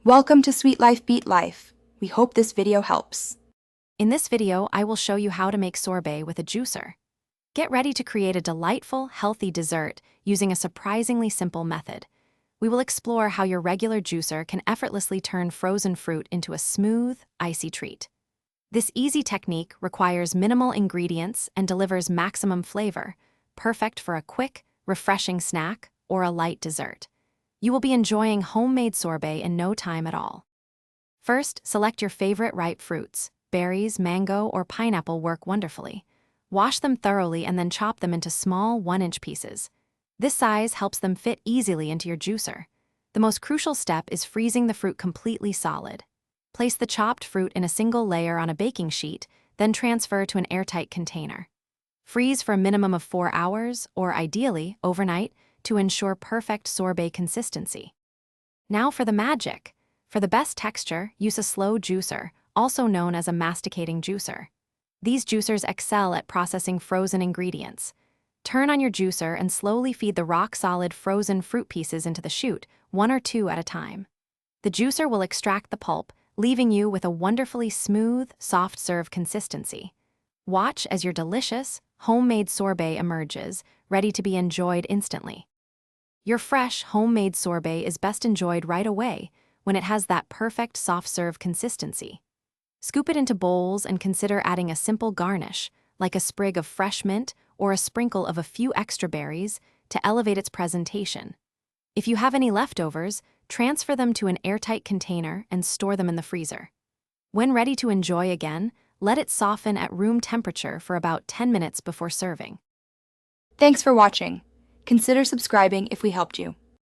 Welcome to Sweet Life Beat Life. We hope this video helps. In this video, I will show you how to make sorbet with a juicer. Get ready to create a delightful, healthy dessert using a surprisingly simple method. We will explore how your regular juicer can effortlessly turn frozen fruit into a smooth, icy treat. This easy technique requires minimal ingredients and delivers maximum flavor, perfect for a quick, refreshing snack or a light dessert. You will be enjoying homemade sorbet in no time at all. First, select your favorite ripe fruits. Berries, mango, or pineapple work wonderfully. Wash them thoroughly and then chop them into small 1-inch pieces. This size helps them fit easily into your juicer. The most crucial step is freezing the fruit completely solid. Place the chopped fruit in a single layer on a baking sheet, then transfer to an airtight container. Freeze for a minimum of 4 hours, or ideally, overnight, to ensure perfect sorbet consistency. Now for the magic. For the best texture, use a slow juicer, also known as a masticating juicer. These juicers excel at processing frozen ingredients. Turn on your juicer and slowly feed the rock-solid frozen fruit pieces into the chute, 1 or 2 at a time. The juicer will extract the pulp, leaving you with a wonderfully smooth, soft-serve consistency. Watch as your delicious, homemade sorbet emerges, ready to be enjoyed instantly. Your fresh, homemade sorbet is best enjoyed right away when it has that perfect soft-serve consistency. Scoop it into bowls and consider adding a simple garnish, like a sprig of fresh mint or a sprinkle of a few extra berries, to elevate its presentation. If you have any leftovers, transfer them to an airtight container and store them in the freezer. When ready to enjoy again, let it soften at room temperature for about 10 minutes before serving. Thanks for watching. Consider subscribing if we helped you.